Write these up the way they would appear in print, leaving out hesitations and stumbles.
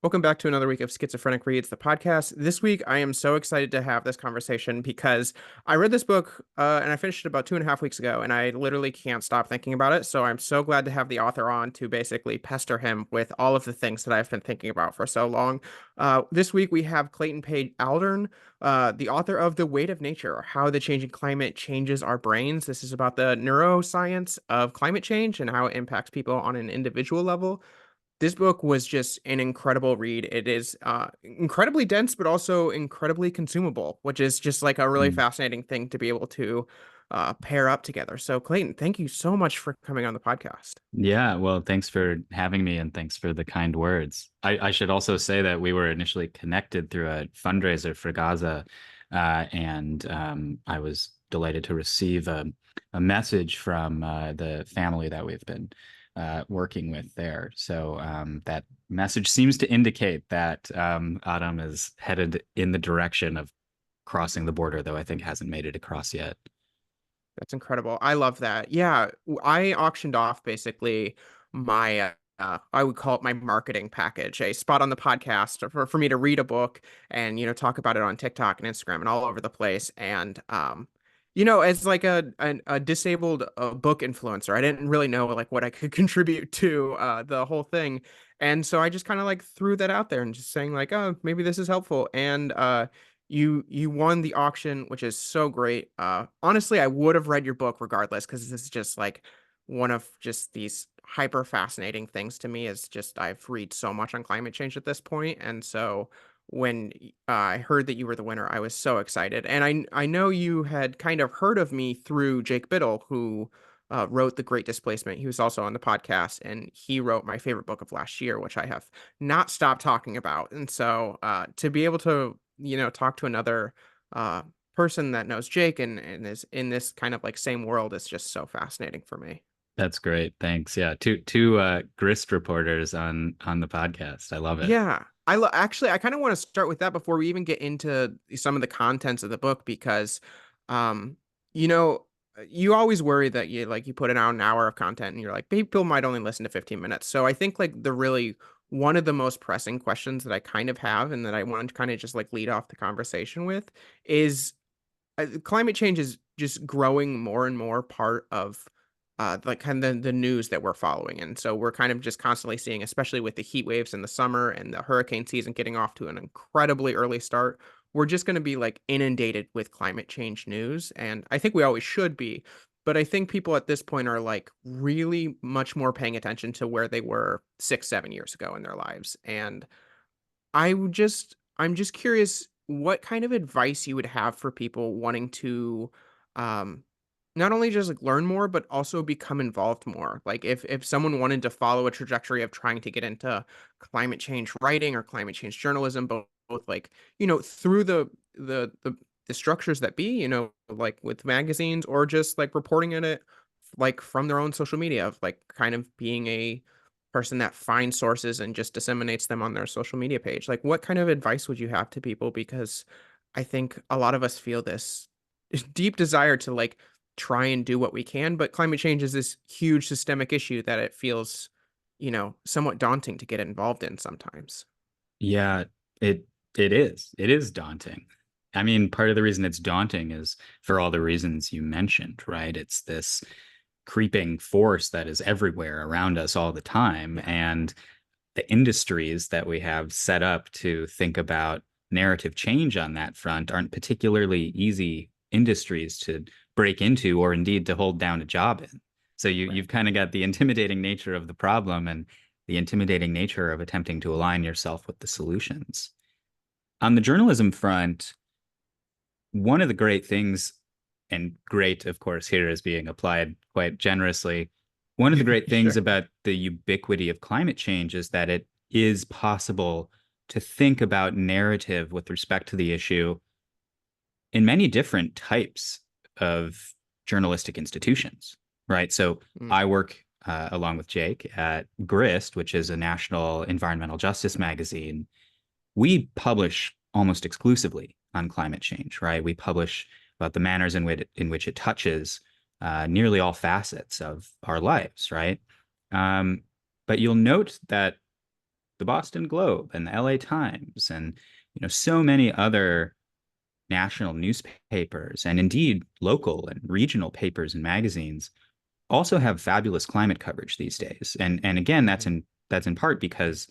Welcome back to another week of Schizophrenic Reads, the podcast. This week, I am so excited to have this conversation because I read this book and I finished it about 2.5 weeks ago, and I literally can't stop thinking about it. So I'm so glad to have the author on to basically pester him with all of the things that I've been thinking about for so long. This week, we have Clayton Page Aldern, the author of The Weight of Nature: How the Changing Climate Changes Our Brains. This is about the neuroscience of climate change and how it impacts people on an individual level. This book was just an incredible read. It is incredibly dense, but also incredibly consumable, which is just like a really Mm. fascinating thing to be able to pair up together. So, Clayton, thank you so much for coming on the podcast. Yeah, well, thanks for having me and thanks for the kind words. I should also say that we were initially connected through a fundraiser for Gaza, and I was delighted to receive a message from the family that we've been working with there. So that message seems to indicate that Adam is headed in the direction of crossing the border, though I think hasn't made it across yet. That's incredible. I love that. Yeah, I auctioned off basically my I would call it my marketing package, a spot on the podcast for me to read a book and talk about it on TikTok and Instagram and all over the place. And as like a disabled book influencer, I didn't really know like what I could contribute to the whole thing. And so I just kind of like threw that out there and just saying like, oh, maybe this is helpful. And you won the auction, which is so great. Honestly, I would have read your book regardless because this is just like one of just these hyper fascinating things to me. Is just I've read so much on climate change at this point, and so when I heard that you were the winner, I was so excited. And I know you had kind of heard of me through Jake Biddle, who wrote The Great Displacement. He was also on the podcast, and he wrote my favorite book of last year, which I have not stopped talking about. And so to be able to talk to another uh person that knows Jake and is in this kind of like same world is just so fascinating for me. That's great. Thanks. Yeah, two grist reporters on the podcast. I love it. Yeah. Actually, I kind of want to start with that before we even get into some of the contents of the book because um you know you always worry that you put out an hour of content and you're like people might only listen to 15 minutes. So I think like the really one of the most pressing questions that I kind of have and that I want to kind of just like lead off the conversation with is climate change is just growing more and more part of like kind of the news that we're following. And so we're kind of just constantly seeing, especially with the heat waves in the summer and the hurricane season getting off to an incredibly early start, we're just going to be like inundated with climate change news. And I think we always should be. But I think people at this point are like really much more paying attention to where they were 6, 7 years ago in their lives. And I'm just curious what kind of advice you would have for people wanting to um not only just like learn more but also become involved more. Like if someone wanted to follow a trajectory of trying to get into climate change writing or climate change journalism, both like, through the structures that be, like with magazines or just like reporting in it like from their own social media of like kind of being a person that finds sources and just disseminates them on their social media page. Like, what kind of advice would you have to people? Because I think a lot of us feel this deep desire to like try and do what we can, but climate change is this huge systemic issue that it feels, somewhat daunting to get involved in sometimes. Yeah, it it is. It is daunting. I mean, part of the reason it's daunting is for all the reasons you mentioned, right? It's this creeping force that is everywhere around us all the time. Yeah. And the industries that we have set up to think about narrative change on that front aren't particularly easy industries to break into or indeed to hold down a job in. So Right. you've kind of got the intimidating nature of the problem and the intimidating nature of attempting to align yourself with the solutions. On the journalism front, one of the great things, and great, of course, here is being applied quite generously. One of the great things Sure. about the ubiquity of climate change is that it is possible to think about narrative with respect to the issue in many different types of journalistic institutions, right? So Mm. I work along with Jake at Grist, which is a national environmental justice magazine. We publish almost exclusively on climate change, right? We publish about the manners in which it touches nearly all facets of our lives, right? Um, but you'll note that the Boston Globe and the LA Times and so many other national newspapers and indeed local and regional papers and magazines also have fabulous climate coverage these days. And again, Mhm. that's in part because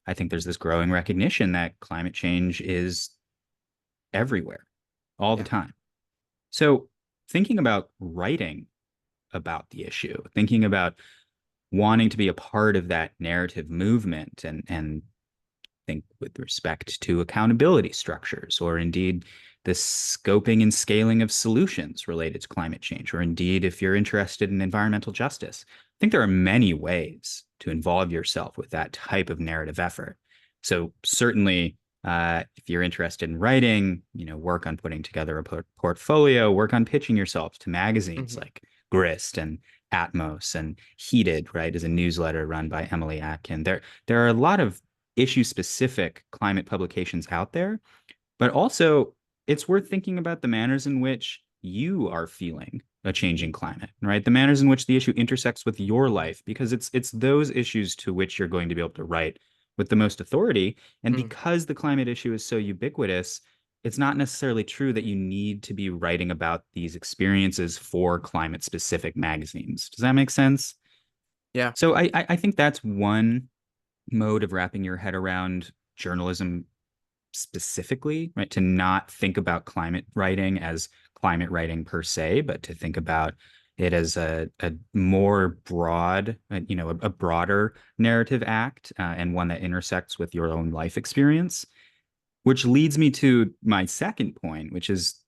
I think there's this growing recognition that climate change is everywhere all the Yeah. time. So thinking about writing about the issue, thinking about wanting to be a part of that narrative movement and think with respect to accountability structures, or indeed the scoping and scaling of solutions related to climate change, or indeed if you're interested in environmental justice. I think there are many ways to involve yourself with that type of narrative effort. So certainly, if you're interested in writing, work on putting together a portfolio, work on pitching yourself to magazines Hmm. like Grist and Atmos and Heated, right, is a newsletter run by Emily Atkin. There are a lot of issue specific climate publications out there, but also it's worth thinking about the manners in which you are feeling a changing climate, right? The manners in which the issue intersects with your life, because it's those issues to which you're going to be able to write with the most authority. And Mm. because the climate issue is so ubiquitous, it's not necessarily true that you need to be writing about these experiences for climate specific magazines. Does that make sense? Yeah. So I think that's one mode of wrapping your head around journalism specifically, right? To not think about climate writing as climate writing per se, but to think about it as a more broad, a broader narrative act, and one that intersects with your own life experience. Which leads me to my second point, which is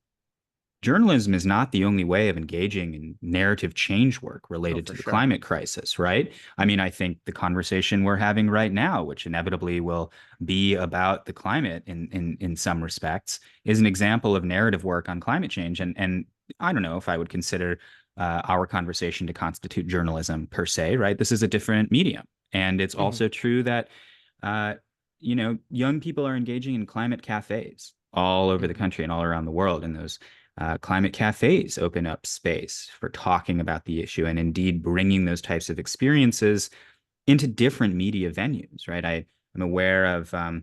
journalism is not the only way of engaging in narrative change work Oh, related for to the sure. climate crisis, right? I mean, I think the conversation we're having right now, which inevitably will be about the climate in some respects, is an example of narrative work on climate change. And I don't know if I would consider our conversation to constitute journalism per se, right? This is a different medium. And it's Hmm. also true that uh, young people are engaging in climate cafes all over the Hmm. country and all around the world. And those climate cafes open up space for talking about the issue and indeed bringing those types of experiences into different media venues, right? I'm aware of, a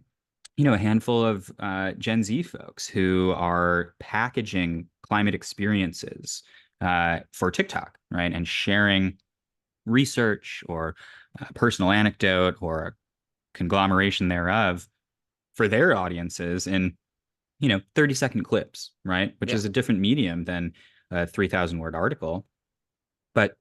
handful of Gen Z folks who are packaging climate experiences for TikTok, right? And sharing research or personal anecdote or conglomeration thereof for their audiences in 30-second clips, right? Which Yeah. is a different medium than a 3,000 word article. But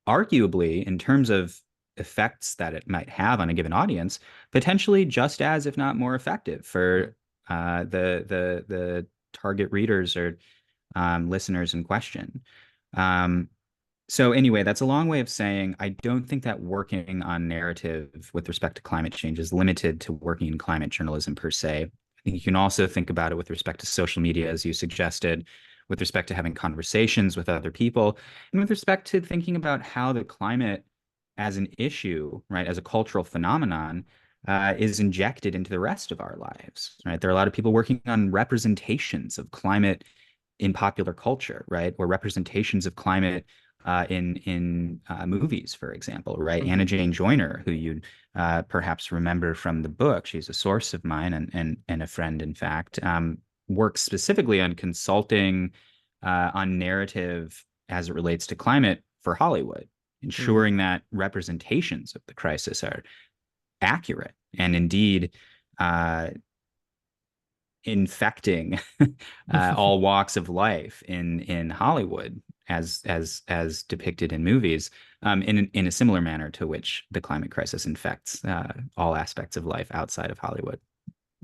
arguably, in terms of effects that it might have on a given audience, potentially just as, if not more effective Mm. for the target readers or listeners in question. Um, so anyway, that's a long way of saying I don't think that working on narrative with respect to climate change is limited to working in climate journalism per se. I think you can also think about it with respect to social media, as you suggested, with respect to having conversations with other people, and with respect to thinking about how the climate as an issue, right, as a cultural phenomenon, is injected into the rest of our lives, right? There are a lot of people working on representations of climate in popular culture, right, or representations of climate in movies, for example, right? Anna Hmm. Jane Joyner, who you perhaps remember from the book, she's a source of mine and a friend, in fact, works specifically on consulting on narrative as it relates to climate for Hollywood, Hmm. ensuring that representations of the crisis are accurate and indeed uh, infecting all walks of life in Hollywood as depicted in movies, in a similar manner to which the climate crisis infects all aspects of life outside of Hollywood.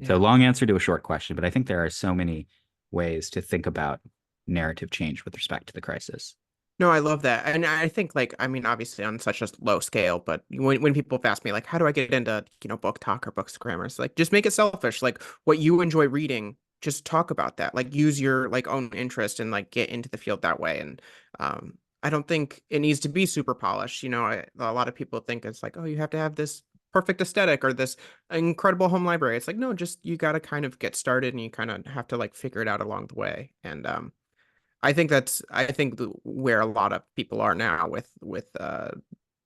So Yeah. long answer to a short question, but I think there are so many ways to think about narrative change with respect to the crisis. No, I love that. And I think like I mean obviously on such a low scale, but when people ask me like how do I get into, book talk or bookstagrammers, it's like just make it selfish. Like what you enjoy reading, just talk about that. Like use your like own interest and like get into the field that way. And I don't think it needs to be super polished. A lot of people think it's like, oh, you have to have this perfect aesthetic or this incredible home library. It's like, no, just you got to kind of get started and you kind of have to like figure it out along the way. And I think where a lot of people are now with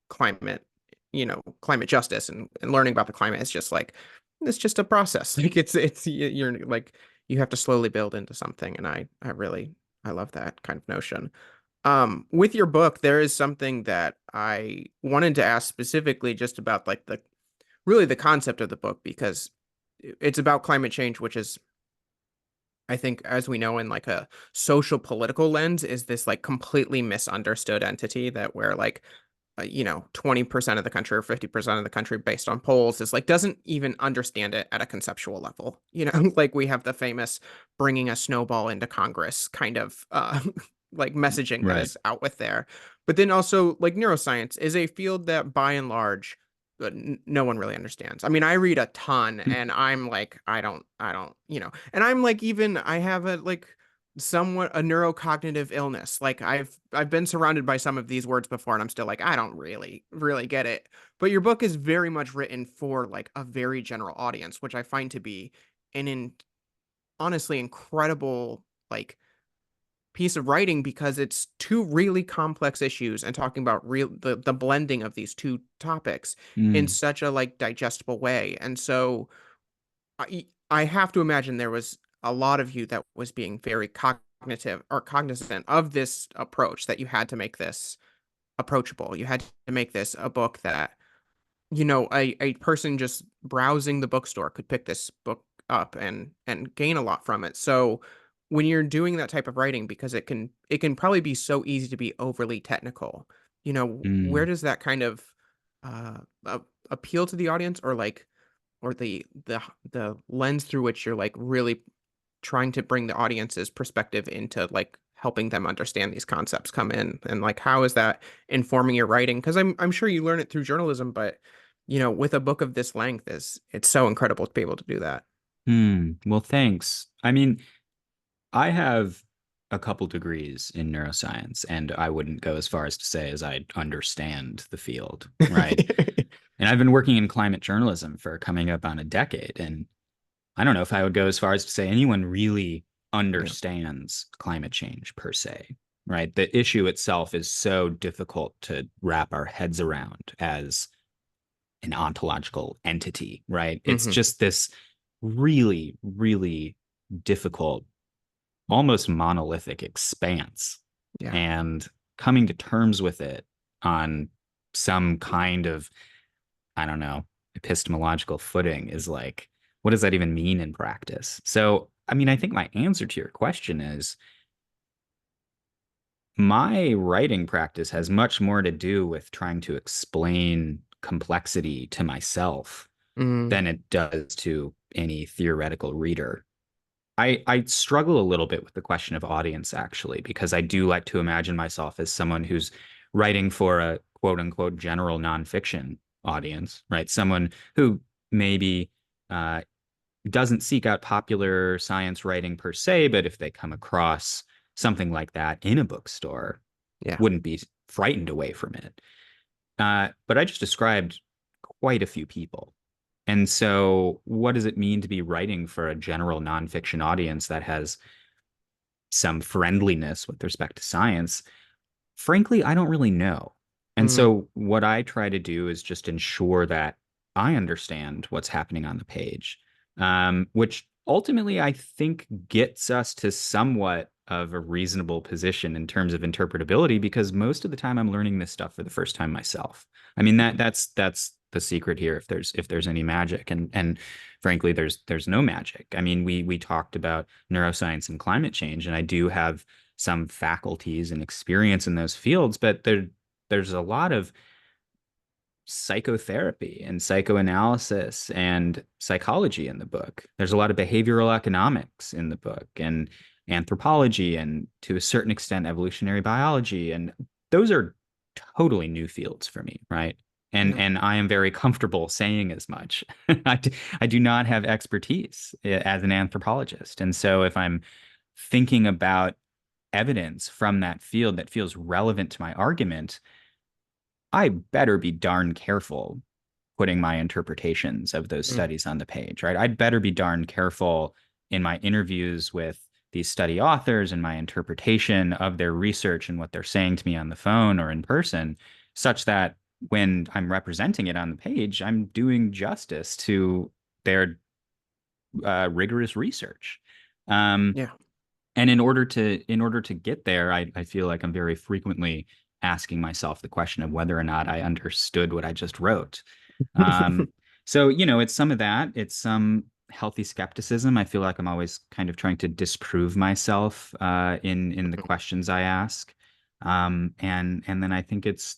climate. climate justice and learning about the climate is just like it's just a process. Like you're like you have to slowly build into something, and I really I love that kind of notion. With your book, there is something that I wanted to ask specifically just about like the really the concept of the book because it's about climate change, which is I think as we know in like a social political lens is this like completely misunderstood entity that where like 20% of the country or 50% of the country based on polls is like doesn't even understand it at a conceptual level. Like we have the famous bringing a snowball into Congress kind of like messaging that Right. is out with there. But then also like neuroscience is a field that by and large no one really understands. I mean, I read a ton and I'm like I don't, and I'm like even I have a like somewhat a neurocognitive illness. Like I've been surrounded by some of these words before and I'm still like I don't really get it. But your book is very much written for like a very general audience, which I find to be an honestly incredible like piece of writing because it's two really complex issues and talking about the blending of these two topics in Mm. such a like digestible way. And so I have to imagine there was a lot of you that was being very cognitive or cognizant of this approach that you had to make this approachable. You had to make this a book that, a person just browsing the bookstore could pick this book up and gain a lot from it. So when you're doing that type of writing, because it can probably be so easy to be overly technical, where Mm. does that kind of appeal to the audience or like or the lens through which you're like really trying to bring the audience's perspective into like helping them understand these concepts come in and like how is that informing your writing because I'm sure you learn it through journalism but with a book of this length is it's so incredible to be able to do that. Well, thanks. I mean, I have a couple degrees in neuroscience, and I wouldn't go as far as to say as I understand the field, right? And I've been working in climate journalism for coming up on a decade, and I don't know if I would go as far as to say anyone really Yeah. understands climate change per se, right? The issue itself is so difficult to wrap our heads around as an ontological entity, right? It's Hmm. just this really, really difficult, almost monolithic expanse. Yeah. And coming to terms with it on some kind of, I don't know, epistemological footing is like, what does that even mean in practice? So, I mean, I think my answer to your question is my writing practice has much more to do with trying to explain complexity to myself Mm. than it does to any theoretical reader. I struggle a little bit with the question of audience actually, because I do like to imagine myself as someone who's writing for a quote unquote general nonfiction audience, right? Someone who maybe uh, doesn't seek out popular science writing per se, but if they come across something like that in a bookstore, Yeah. wouldn't be frightened away from it. But I just described quite a few people. And so, what does it mean to be writing for a general nonfiction audience that has some friendliness with respect to science? Frankly, I don't really know. And Mm. so, what I try to do is just ensure that I understand what's happening on the page, which ultimately I think gets us to somewhat of a reasonable position in terms of interpretability, because most of the time I'm learning this stuff for the first time myself. I mean that's the secret here. If there's any magic, and frankly, there's no magic. I mean, we talked about neuroscience and climate change, and I do have some faculties and experience in those fields, but there's a lot of psychotherapy and psychoanalysis and psychology in the book. There's a lot of behavioral economics in the book and anthropology and to a certain extent evolutionary biology, and those are totally new fields for me, right? And Yeah. and I am very comfortable saying as much. I do not have expertise as an anthropologist. And so if I'm thinking about evidence from that field that feels relevant to my argument, I better be darn careful putting my interpretations of those Mm. studies on the page, right? I'd better be darn careful in my interviews with these study authors and my interpretation of their research and what they're saying to me on the phone or in person, such that when I'm representing it on the page, I'm doing justice to their rigorous research. Um, Yeah. and in order to get there, I feel like I'm very frequently asking myself the question of whether or not I understood what I just wrote. Um, so, it's some of that. It's some healthy skepticism. I feel like I'm always kind of trying to disprove myself in the questions I ask. And then I think it's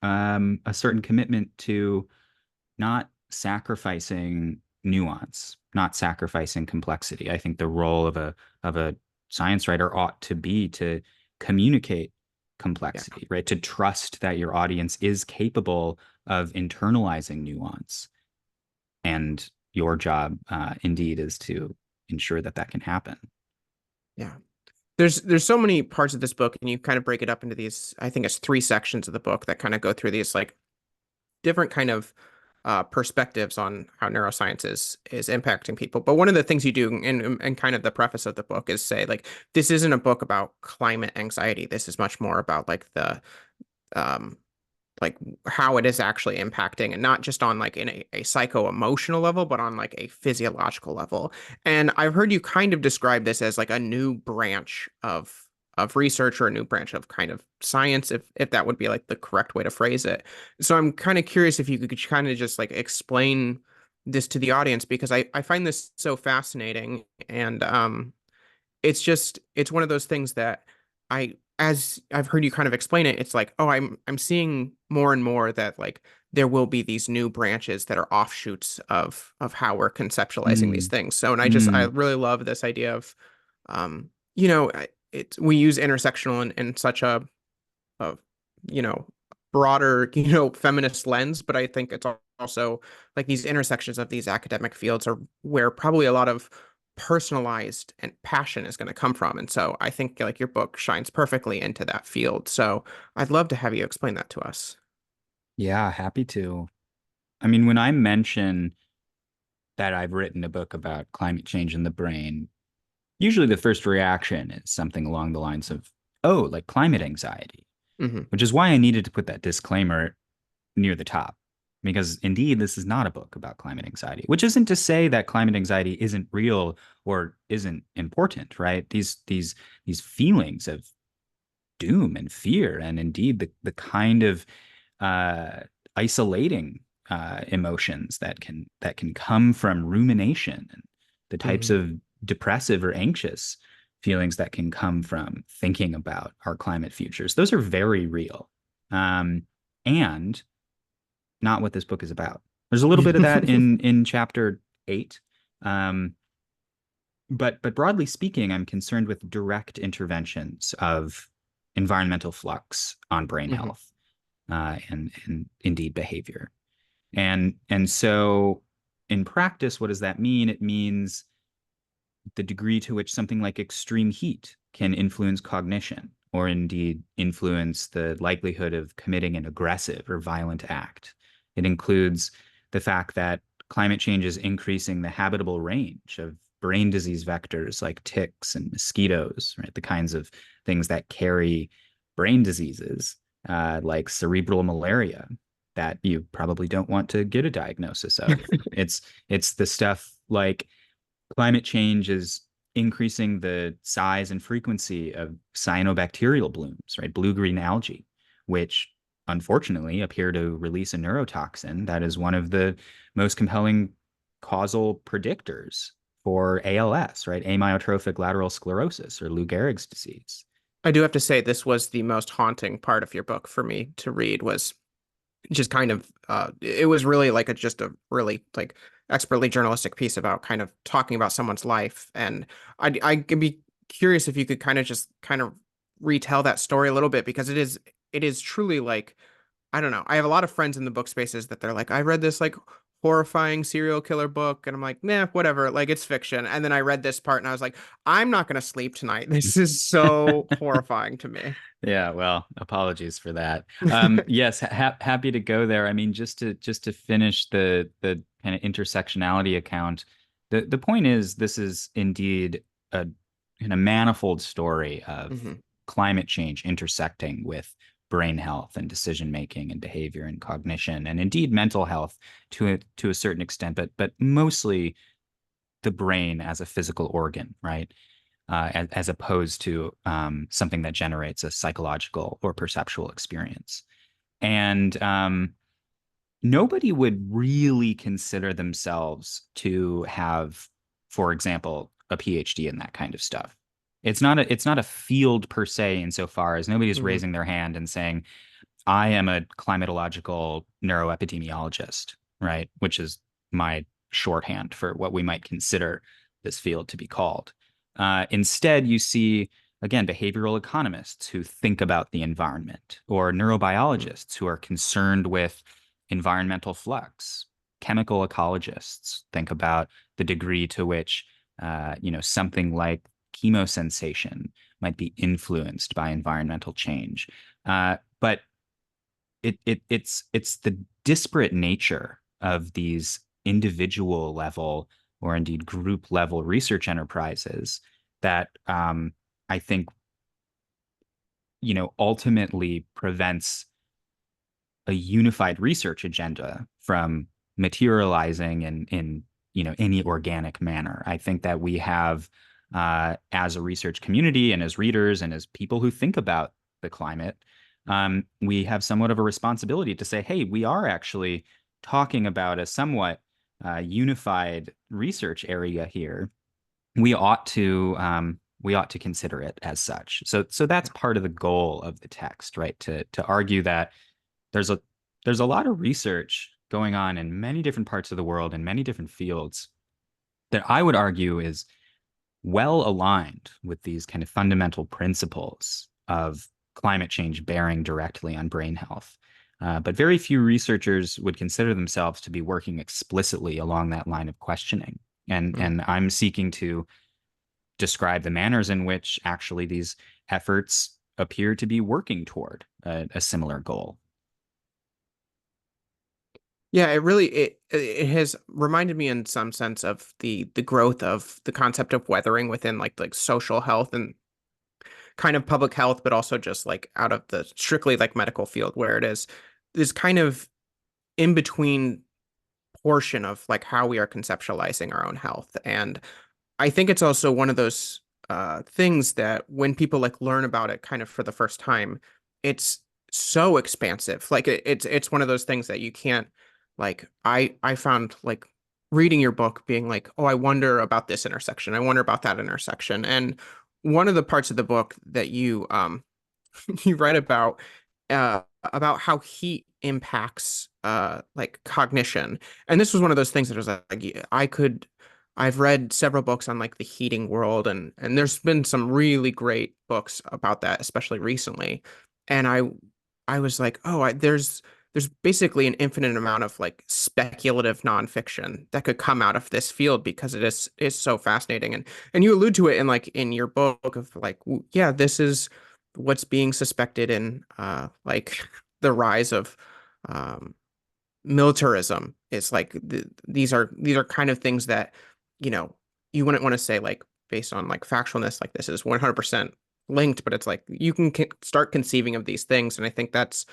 a certain commitment to not sacrificing nuance, not sacrificing complexity. I think the role of a science writer ought to be to communicate Yeah. complexity, right? To trust that your audience is capable of internalizing nuance. And your job, indeed, is to ensure that that can happen. Yeah. There's so many parts of this book, and you kind of break it up into these, I think it's three sections of the book that kind of go through these like different kind of perspectives on how neuroscience is impacting people. But one of the things you do in kind of the preface of the book is say like this isn't a book about climate anxiety. This is much more about um like how it is actually impacting, and not just on like in a psycho-emotional level, but on like a physiological level. And I've heard you kind of describe this as like a new branch of research, or a new branch of kind of science, if that would be like the correct way to phrase it. So I'm kind of curious if you could kind of just like explain this to the audience, because I find this so fascinating. And it's one of those things that as I've heard you kind of explain it, it's like, oh, I'm seeing more and more that like there will be these new branches that are offshoots of how we're conceptualizing these Mm, things. So, and I mm, really love this idea of, you know, we use intersectional in such a you know broader feminist lens, but I think it's also like these intersections of these academic fields are where probably a lot of personalized and passion is going to come from. And so I think like your book shines perfectly into that field. So I'd love to have you explain that to us. yeah, happy to. I mean, when I mention that I've written a book about climate change in the brain, usually the first reaction is something along the lines of, oh, like climate anxiety, Hmm. which is why I needed to put that disclaimer near the top. Because indeed, this is not a book about climate anxiety, which isn't to say that climate anxiety isn't real or isn't important, right? These feelings of doom and fear, and indeed the kind of uh, isolating emotions that can come from rumination, and the types Hmm. of depressive or anxious feelings that can come from thinking about our climate futures. Those are very real, and not what this book is about. There's a little bit of that in chapter 8. Um, but broadly speaking, I'm concerned with direct interventions of environmental flux on brain Hmm. health, and indeed behavior. And so in practice, what does that mean? It means the degree to which something like extreme heat can influence cognition, or indeed influence the likelihood of committing an aggressive or violent act. It includes the fact that climate change is increasing the habitable range of brain disease vectors like ticks and mosquitoes, right? The kinds of things that carry brain diseases, like cerebral malaria, that you probably don't want to get a diagnosis of. It's the stuff like climate change is increasing the size and frequency of cyanobacterial blooms, right? Blue-green algae, which unfortunately appear to release a neurotoxin that is one of the most compelling causal predictors for ALS, right? Amyotrophic lateral sclerosis, or Lou Gehrig's disease. I do have to say this was the most haunting part of your book for me to read, was just kind of it was really like just a really like expertly journalistic piece about kind of talking about someone's life. And I could be curious if you could kind of just kind of retell that story a little bit, because it is truly like, I don't know. I have a lot of friends in the book spaces that they're like, I read this like horrifying serial killer book, and I'm like, nah, whatever, like it's fiction. And then I read this part and I was like, I'm not gonna sleep tonight. This is so horrifying to me. Yeah, well, apologies for that. Yes, happy to go there. I mean, just to finish the kind of intersectionality account, the point is this is indeed a kind of manifold story of Hmm. climate change intersecting with brain health and decision making and behavior and cognition, and indeed mental health to a certain extent, but mostly the brain as a physical organ, right? As opposed to something that generates a psychological or perceptual experience. And nobody would really consider themselves to have, for example, a PhD in that kind of stuff. It's not a field per se, insofar as nobody's Mhm. raising their hand and saying, I am a climatological neuroepidemiologist, right? Which is my shorthand for what we might consider this field to be called. Instead, you see, again, behavioral economists who think about the environment, or Mhm. neurobiologists who are concerned with environmental flux. Chemical ecologists think about the degree to which, something like chemosensation might be influenced by environmental change. But it's the disparate nature of these individual level or indeed group level research enterprises that I think ultimately prevents a unified research agenda from materializing in any organic manner. I think that we have, as a research community and as readers and as people who think about the climate, we have somewhat of a responsibility to say, hey, we are actually talking about a somewhat unified research area here. We ought to consider it as such. So that's Yeah. part of the goal of the text, right? To argue that there's a there's a lot of research going on in many different parts of the world in many different fields that I would argue is well aligned with these kind of fundamental principles of climate change bearing directly on brain health. But very few researchers would consider themselves to be working explicitly along that line of questioning. And Mhm. and I'm seeking to describe the manners in which actually these efforts appear to be working toward a similar goal. Yeah, it has reminded me in some sense of the growth of the concept of weathering within like social health and kind of public health, but also just like out of the strictly like medical field where it is this kind of in between portion of like how we are conceptualizing our own health. And I think it's also one of those things that when people like learn about it kind of for the first time, it's so expansive. Like it's one of those things that you can't like I found like reading your book being like, oh, I wonder about this intersection. I wonder about that intersection. And one of the parts of the book that you you write about how heat impacts like cognition. And this was one of those things that was like yeah, I've read several books on like the heating world and there's been some really great books about that, especially recently. And I was like, oh, there's basically an infinite amount of like speculative nonfiction that could come out of this field because it is so fascinating. And you allude to it in like in your book of like, yeah, this is what's being suspected in like the rise of um militarism is like these are kind of things that you know you wouldn't want to say like based on like factualness like this is 100% linked, but it's like you can start conceiving of these things, and I think that's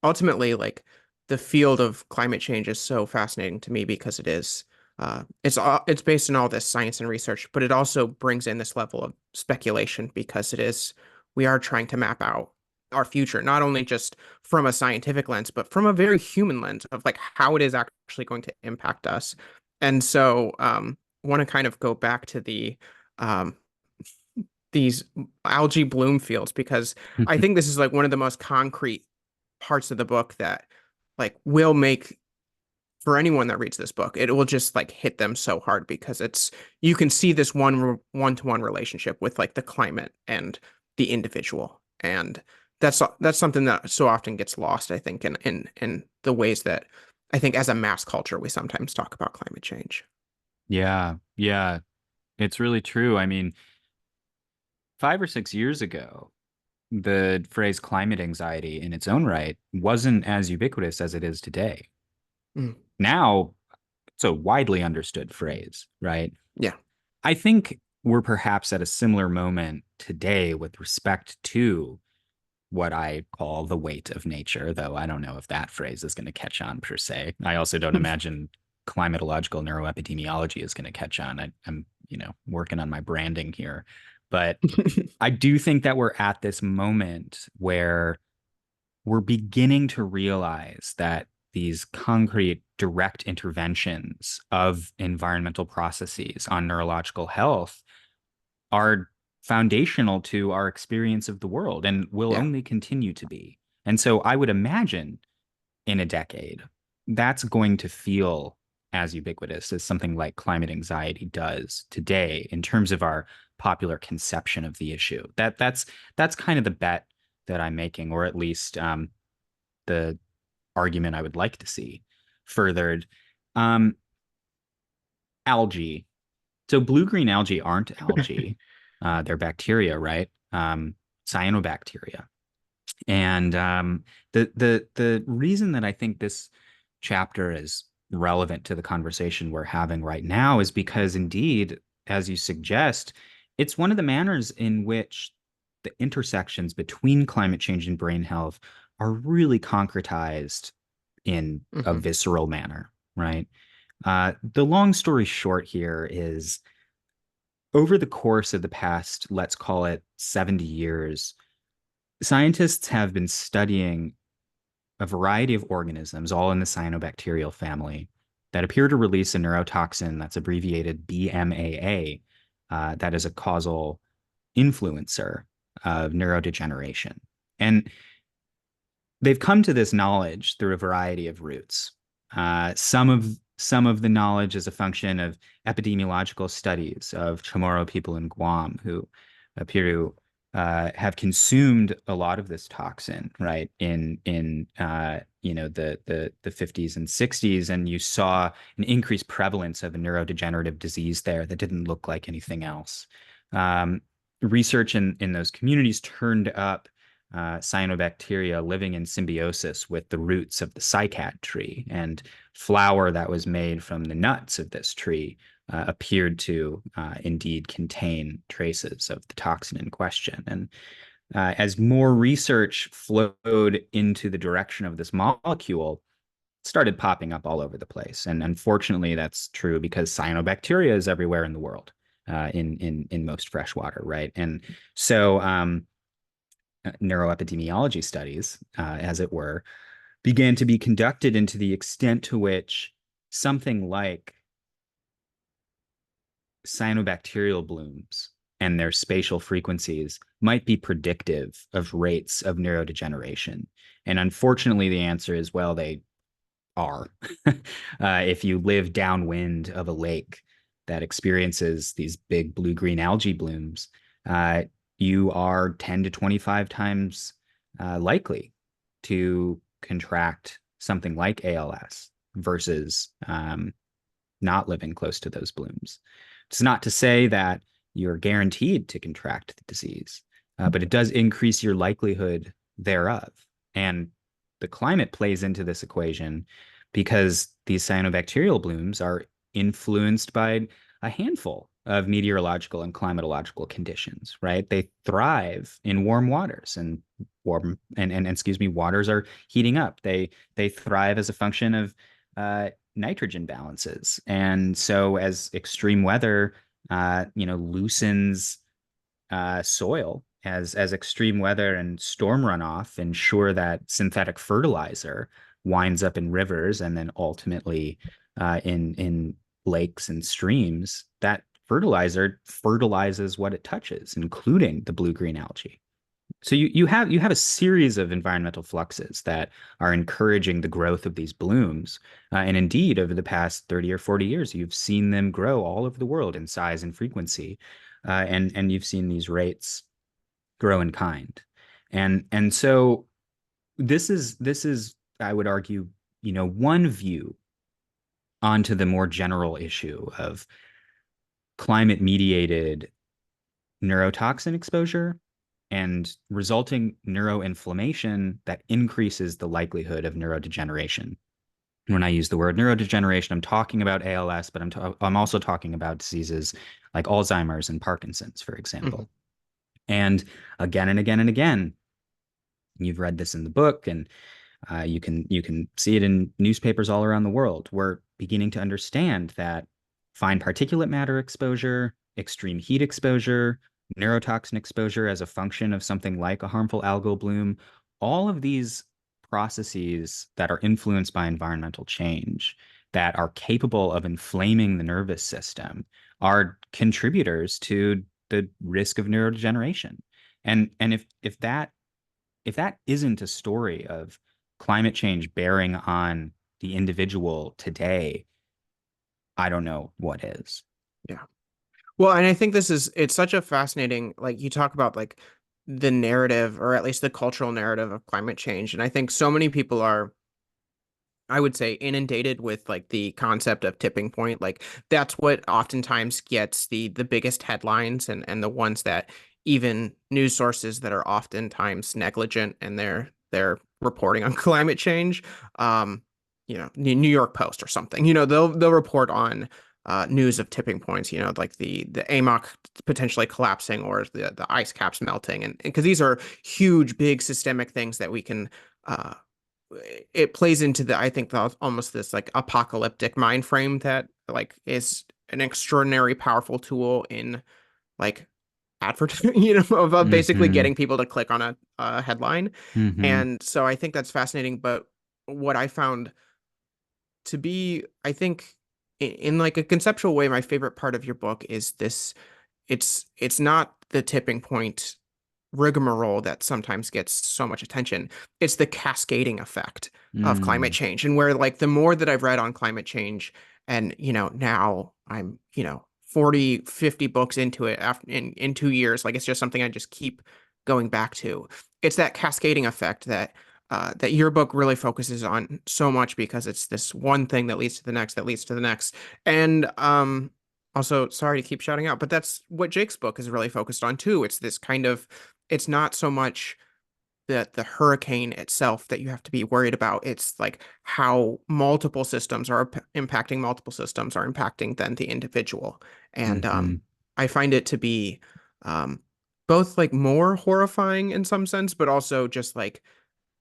ultimately like the field of climate change is so fascinating to me because it's based on all this science and research, but it also brings in this level of speculation because we are trying to map out our future, not only just from a scientific lens, but from a very human lens of like how it is actually going to impact us. And so, want to kind of go back to um, these algae bloom fields because I think this is like one of the most concrete parts of the book that like will make for anyone that reads this book, it will just like hit them so hard because it's you can see this one-to-one relationship with like the climate and the individual. And that's something that so often gets lost, I think, in the ways that I think as a mass culture we sometimes talk about climate change. Yeah, yeah, it's really true. I mean, 5 or 6 years ago, the phrase climate anxiety in its own right wasn't as ubiquitous as it is today. Mm, Now, it's a widely understood phrase, right? yeah. I think we're perhaps at a similar moment today with respect to what I call the weight of nature, though I don't know if that phrase is going to catch on per se. I also don't imagine climatological neuroepidemiology is going to catch on. I'm, working on my branding here. But I do think that we're at this moment where we're beginning to realize that these concrete direct interventions of environmental processes on neurological health are foundational to our experience of the world and will Yeah. only continue to be. And so I would imagine in a decade, that's going to feel as ubiquitous as something like climate anxiety does today in terms of our popular conception of the issue. That's kind of the bet that I'm making, or at least the argument I would like to see furthered. Um, Algae. So blue-green algae aren't algae. They're bacteria, right? Cyanobacteria. And the reason that I think this chapter is relevant to the conversation we're having right now is because indeed, as you suggest, it's one of the manners in which the intersections between climate change and brain health are really concretized in a Hmm. visceral manner, right? The long story short here is over the course of the past, let's call it 70 years, scientists have been studying a variety of organisms, all in the cyanobacterial family, that appear to release a neurotoxin that's abbreviated BMAA, that is a causal influencer of neurodegeneration. And they've come to this knowledge through a variety of routes. Some of the knowledge is a function of epidemiological studies of Chamorro people in Guam who appear to have consumed a lot of this toxin, right? In the 50s and 60s, and you saw an increased prevalence of a neurodegenerative disease there that didn't look like anything else. Um, Research in those communities turned up cyanobacteria living in symbiosis with the roots of the cycad tree, and flour that was made from the nuts of this tree appeared to indeed contain traces of the toxin in question. And as more research flowed into the direction of this molecule, it started popping up all over the place. And unfortunately, that's true because cyanobacteria is everywhere in the world, in most fresh water, right? And so neuroepidemiology studies, as it were, began to be conducted into the extent to which something like cyanobacterial blooms and their spatial frequencies might be predictive of rates of neurodegeneration. And unfortunately, the answer is, well, they are. If you live downwind of a lake that experiences these big blue-green algae blooms, uh, you are 10 to 25 times likely to contract something like ALS versus not living close to those blooms. It's not to say that you're guaranteed to contract the disease, but it does increase your likelihood thereof. And the climate plays into this equation because these cyanobacterial blooms are influenced by a handful of meteorological and climatological conditions, right? They thrive in warm waters, and excuse me, waters are heating up. They thrive as a function of nitrogen balances. And so as extreme weather loosens soil, as extreme weather and storm runoff ensure that synthetic fertilizer winds up in rivers and then ultimately in lakes and streams, that fertilizer fertilizes what it touches, including the blue-green algae. So you have a series of environmental fluxes that are encouraging the growth of these blooms. And indeed, over the past 30 or 40 years, you've seen them grow all over the world in size and frequency. And you've seen these rates grow in kind. And so this is, I would argue, one view onto the more general issue of climate mediated neurotoxin exposure and resulting neuroinflammation that increases the likelihood of neurodegeneration. When I use the word neurodegeneration, I'm talking about ALS, but I'm also talking about diseases like Alzheimer's and Parkinson's, for Hmm. example. And again and again and again, you've read this in the book, and you can see it in newspapers all around the world. We're beginning to understand that fine particulate matter exposure, extreme heat exposure, neurotoxin exposure as a function of something like a harmful algal bloom, all of these processes that are influenced by environmental change that are capable of inflaming the nervous system are contributors to the risk of neurodegeneration. And if that isn't a story of climate change bearing on the individual today, I don't know what is. Yeah. Well, and I think it's such a fascinating, like you talk about like the narrative or at least the cultural narrative of climate change. And I think so many people are, I would say, inundated with like the concept of tipping point. Like that's what oftentimes gets the biggest headlines and the ones that even news sources that are oftentimes negligent in their reporting on climate change, um, New York Post or something, they'll report on news of tipping points, like the AMOC potentially collapsing or the ice caps melting, and because these are huge, big systemic things that we can it plays into I think almost this like apocalyptic mind frame that like is an extraordinary powerful tool in like of basically Mm-hmm. getting people to click on a headline. Mm-hmm. And so I think that's fascinating. But what I found to be, I think in like a conceptual way, my favorite part of your book is this, it's not the tipping point rigmarole that sometimes gets so much attention. It's the cascading effect of climate Mm. change. And where like the more that I've read on climate change and now I'm 40, 50 books into it after in 2 years, like it's just something I just keep going back to. It's that cascading effect that your book really focuses on so much because it's this one thing that leads to the next, that leads to the next. And also, sorry to keep shouting out, but that's what Jake's book is really focused on too. It's this kind of, it's not so much the hurricane itself that you have to be worried about. It's like how multiple systems are impacting multiple systems are impacting then the individual. And Mm-hmm. I find it to be um, both like more horrifying in some sense, but also just like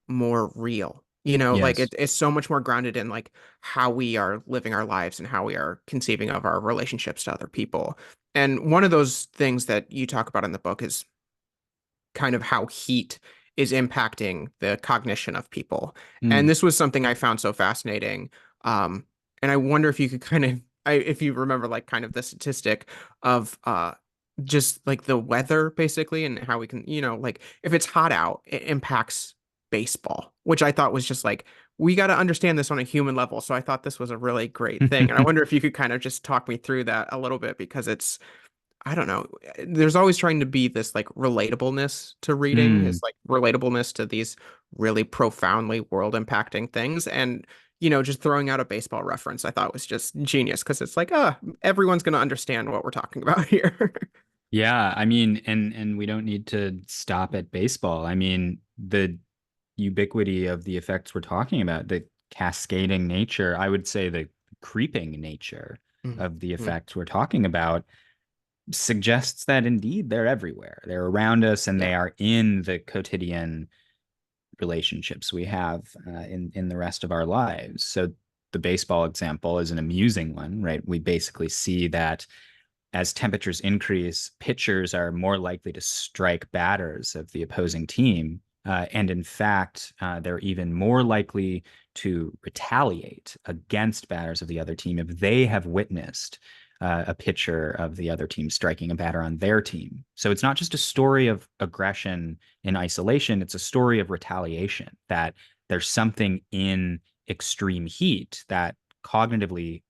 more real. Like Yes. it's so much more grounded in like how we are living our lives and how we are conceiving of our relationships to other people. And one of those things that you talk about in the book is kind of how heat is impacting the cognition of people. And Mm. this was something I found so fascinating. Um, and I wonder if you could if you remember like kind of the statistic of just like the weather basically and how we can, like if it's hot out, it impacts baseball, which I thought was just like, we got to understand this on a human level. So I thought this was a really great thing. And I wonder if you could kind of just talk me through that a little bit because I don't know. There's always trying to be this like relatableness to reading, Mm. is like relatableness to these really profoundly world impacting things. And, just throwing out a baseball reference, I thought was just genius because it's like, everyone's going to understand what we're talking about here. Yeah, I mean, and we don't need to stop at baseball. I mean, the ubiquity of the effects we're talking about, the cascading nature, I would say the creeping nature of the Mhm. effects we're talking about suggests that indeed they're everywhere. They're around us and Yeah. they are in the quotidian relationships we have in the rest of our lives. So the baseball example is an amusing one, right? We basically see that as temperatures increase, pitchers are more likely to strike batters of the opposing team. And in fact, they're even more likely to retaliate against batters of the other team if they have witnessed a pitcher of the other team striking a batter on their team. So it's not just a story of aggression in isolation, it's a story of retaliation, that there's something in extreme heat that cognitively,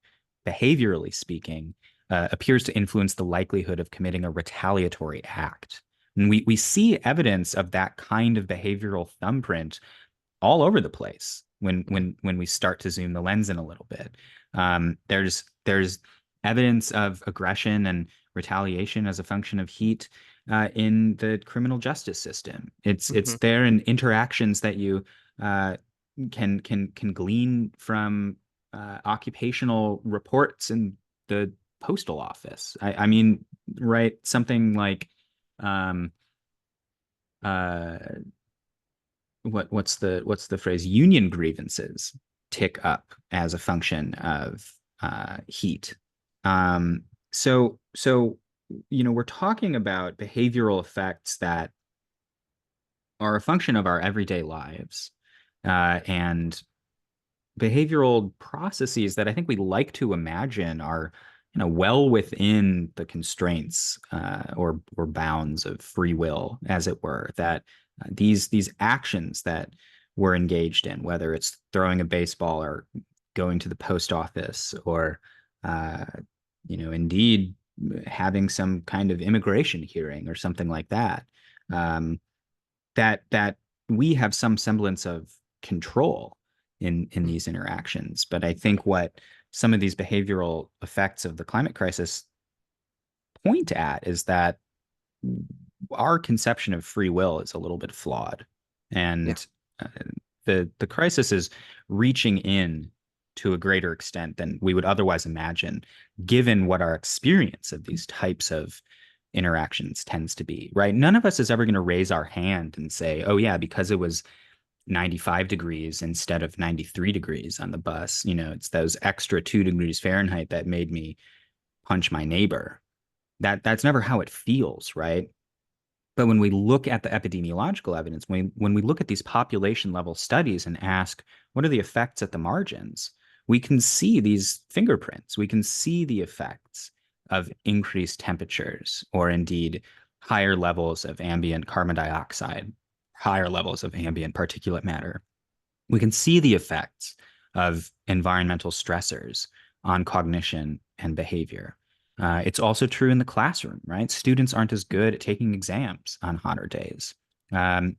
behaviorally speaking, appears to influence the likelihood of committing a retaliatory act. And we see evidence of that kind of behavioral thumbprint all over the place when we start to zoom the lens in a little bit. There's evidence of aggression and retaliation as a function of heat in the criminal justice system. It's Mhm. there in interactions that you uh, can glean from occupational reports in the postal office. I mean, right, something like um, uh, what's the phrase, union grievances tick up as a function of heat. So we're talking about behavioral effects that are a function of our everyday lives, and behavioral processes that I think we like to imagine are, well within the constraints, or bounds of free will, as it were. That these actions that we're engaged in, whether it's throwing a baseball or going to the post office, or uh, indeed having some kind of immigration hearing or something like that, that we have some semblance of control in these interactions. But I think what some of these behavioral effects of the climate crisis point at is that our conception of free will is a little bit flawed, Yeah. and uh, the crisis is reaching in to a greater extent than we would otherwise imagine, given what our experience of these types of interactions tends to be, right? None of us is ever going to raise our hand and say, oh yeah, because it was 95 degrees instead of 93 degrees on the bus, it's those extra 2 degrees Fahrenheit that made me punch my neighbor. That's never how it feels, right? But when we look at the epidemiological evidence, when we look at these population level studies and ask, what are the effects at the margins? We can see these fingerprints. We can see the effects of increased temperatures, or indeed higher levels of ambient carbon dioxide, higher levels of ambient particulate matter. We can see the effects of environmental stressors on cognition and behavior. It's also true in the classroom, right? Students aren't as good at taking exams on hotter days.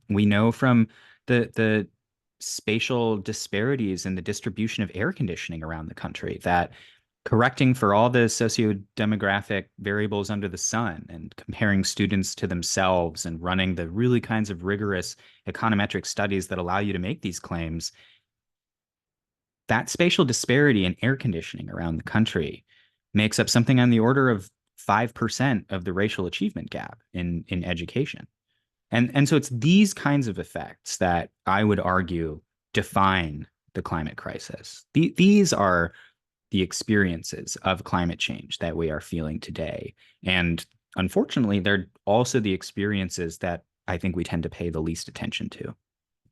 We know from the spatial disparities in the distribution of air conditioning around the country that correcting for all the socio-demographic variables under the sun and comparing students to themselves and running the really kinds of rigorous econometric studies that allow you to make these claims, that spatial disparity in air conditioning around the country makes up something on the order of 5% of the racial achievement gap in education. And so it's these kinds of effects that I would argue define the climate crisis. These are the experiences of climate change that we are feeling today. And unfortunately, they're also the experiences that I think we tend to pay the least attention to.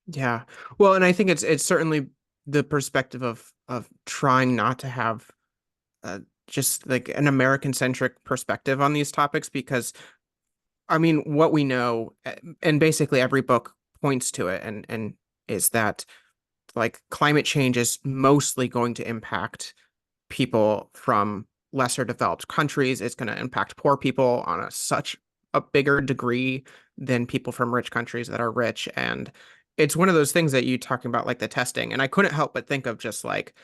Yeah. Well, and I think it's certainly the perspective of trying not to have just like an American centric perspective on these topics, because I mean, what we know, and basically every book points to it, and is that like climate change is mostly going to impact people from lesser developed countries. It's going to impact poor people on such a bigger degree than people from rich countries that are rich. And it's one of those things that you talking about, like the testing. And I couldn't help but think of just like,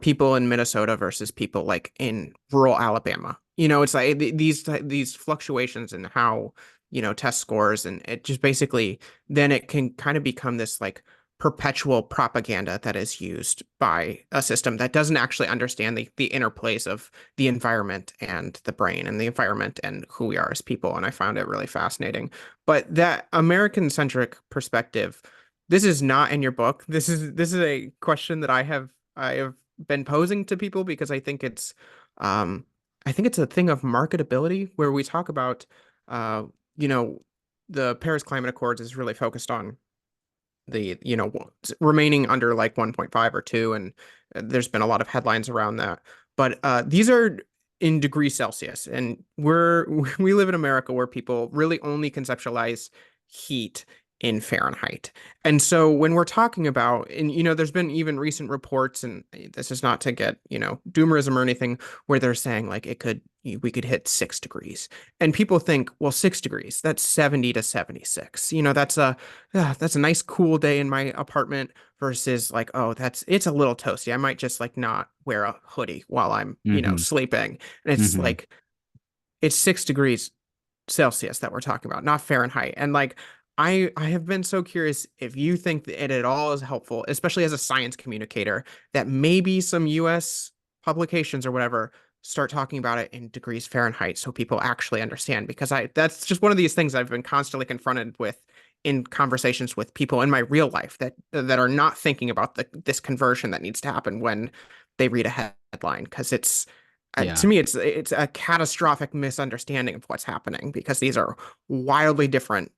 people in Minnesota versus people like in rural Alabama. It's like these fluctuations in how, test scores, and it just basically then it can kind of become this like perpetual propaganda that is used by a system that doesn't actually understand the interplays of the environment and the brain and the environment and who we are as people. And I found it really fascinating. But that American centric perspective, this is not in your book. This is a question that I have been posing to people because um I think it's a thing of marketability where we talk about uh you know the Paris Climate Accords is really focused on the remaining under like 1.5 or 2, and there's been a lot of headlines around that. But these are in degrees Celsius, and we live in America where people really only conceptualize heat in Fahrenheit. And so when we're talking about, and there's been even recent reports, and this is not to get doomerism or anything, where they're saying like we could hit 6 degrees, and people think, well, 6 degrees, that's 70 to 76. That's a nice cool day in my apartment, versus like, oh, it's a little toasty. I might just like not wear a hoodie while I'm, Mm-hmm. sleeping. And it's Mm-hmm. like it's 6 degrees Celsius that we're talking about, not Fahrenheit. And like I have been so curious if you think that it at all is helpful, especially as a science communicator, that maybe some US publications or whatever start talking about it in degrees Fahrenheit so people actually understand, because I that's just one of these things I've been constantly confronted with in conversations with people in my real life that are not thinking about this conversion that needs to happen when they read a headline, because it's Yeah. to me it's a catastrophic misunderstanding of what's happening, because these are wildly different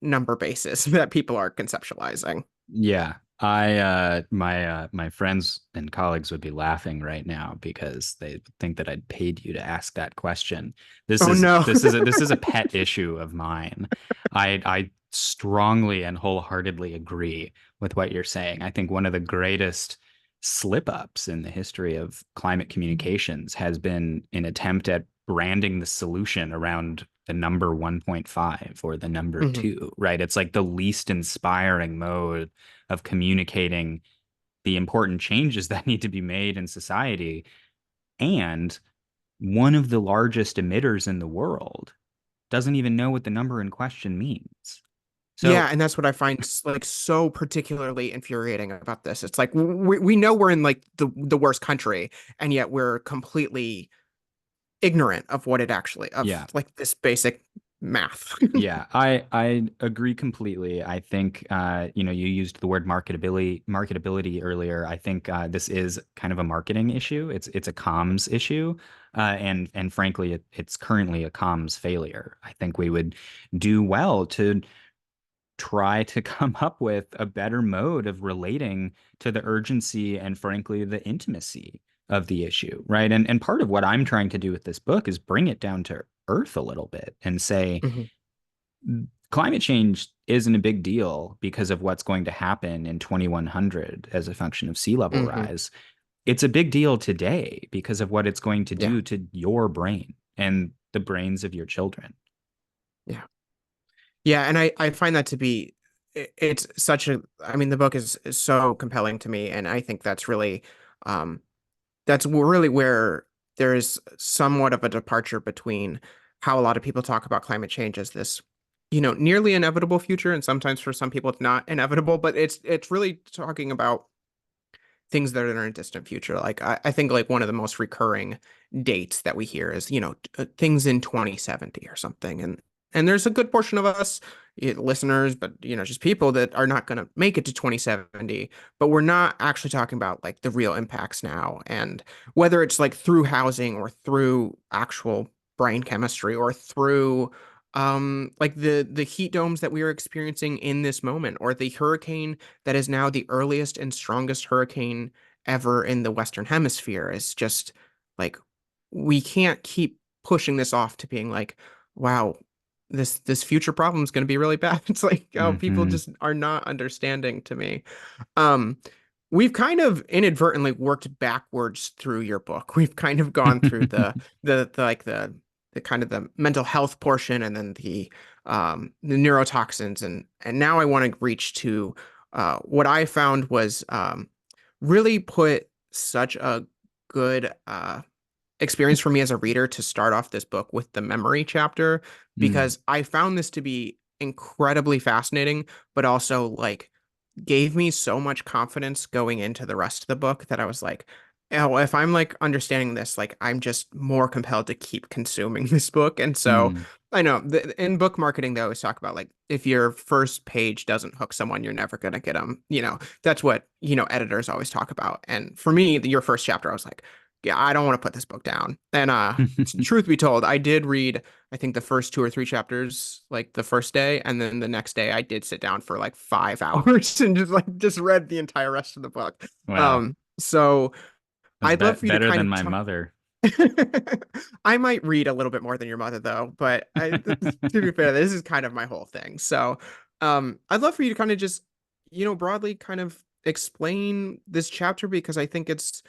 number bases that people are conceptualizing. Yeah. My friends and colleagues would be laughing right now because they think that I'd paid you to ask that question. This Oh is no. this is a pet issue of mine. I strongly and wholeheartedly agree with what you're saying. I think one of the greatest slip ups in the history of climate communications has been an attempt at branding the solution around the number 1.5 or the number Mhm. 2, right? It's like the least inspiring mode of communicating the important changes that need to be made in society. And one of the largest emitters in the world doesn't even know what the number in question means. Yeah, So, and that's what I find like so particularly infuriating about this. It's like we know we're in like the worst country, and yet we're completely ignorant of what it actually of yeah, like this basic math. yeah, I agree completely. I think you used the word marketability earlier. I think this is kind of a marketing issue. It's a comms issue, and frankly, it's currently a comms failure. I think we would do well to try to come up with a better mode of relating to the urgency and frankly the intimacy of the issue, right? And part of what I'm trying to do with this book is bring it down to earth a little bit and say Mhm. climate change isn't a big deal because of what's going to happen in 2100 as a function of sea level Mhm. rise. It's a big deal today because of what it's going to Yeah. do to your brain and the brains of your children. Yeah. Yeah, and I find that to be it's such a I mean the book is so compelling to me, and I think um that's really where there is somewhat of a departure between how a lot of people talk about climate change as this, nearly inevitable future, and sometimes for some people it's not inevitable, but it's really talking about things that are in a distant future. Like I think like one of the most recurring dates that we hear is, things in 2070 or something. And there's a good portion of us, listeners, but just people that are not going to make it to 2070, but we're not actually talking about like the real impacts now. And whether it's like through housing or through actual brain chemistry or through like the heat domes that we are experiencing in this moment, or the hurricane that is now the earliest and strongest hurricane ever in the Western Hemisphere, is just like we can't keep pushing this off to being like, wow, this future problem is going to be really bad. It's like, oh, people Hmm. just are not understanding to me. Um, we've kind of inadvertently worked backwards through your book. We've kind of gone through the like the kind of the mental health portion, and then the neurotoxins, and now I want to reach to what I found was really put such a good experience for me as a reader to start off this book with the memory chapter, Mm. because I found this to be incredibly fascinating, but also like gave me so much confidence going into the rest of the book that I was like, oh, if I'm like understanding this, like I'm just more compelled to keep consuming this book. And so Mm. I know in book marketing, they always talk about like if your first page doesn't hook someone, you're never going to get them. That's what, editors always talk about. And for me, your first chapter, I was like, yeah, I don't want to put this book down. And truth be told, I did read, I think the first two or three chapters like the first day, and then the next day I did sit down for like 5 hours and just read the entire rest of the book. Wow. So That's I'd love for you to better kind than of my talk. mother. I might read a little bit more than your mother though, but to be fair, this is kind of my whole thing. So I'd love for you to kind of just, broadly kind of explain this chapter, because I think it's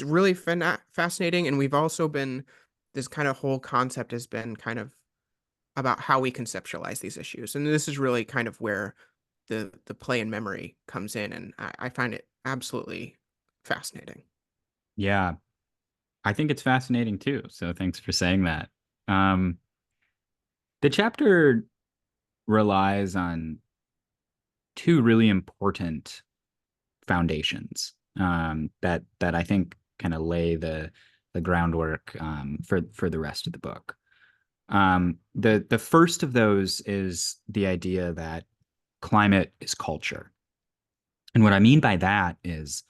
really fascinating, and we've also been this kind of whole concept has been kind of about how we conceptualize these issues, and this is really kind of where the play and memory comes in, and I find it absolutely fascinating. Yeah, I think it's fascinating too. So thanks for saying that. Um, the chapter relies on two really important foundations that I think kind of lay the groundwork for the rest of the book. The first of those is the idea that climate is culture. And what I mean by that is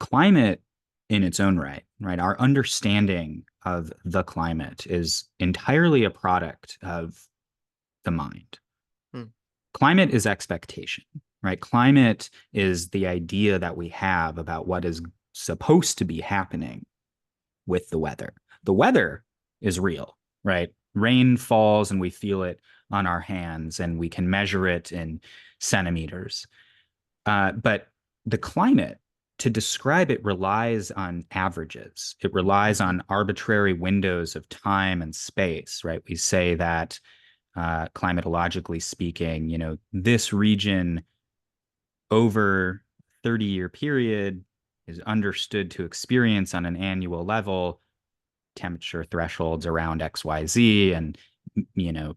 climate in its own right, right? Our understanding of the climate is entirely a product of the mind. Hmm. Climate is expectation, right? Climate is the idea that we have about what is supposed to be happening with the weather. The weather is real, right? Rain falls and we feel it on our hands and we can measure it in centimeters. But the climate, to describe it, relies on averages. It relies Mhm. on arbitrary windows of time and space, right? We say that climatologically speaking, this region over 30-year period is understood to experience on an annual level temperature thresholds around XYZ and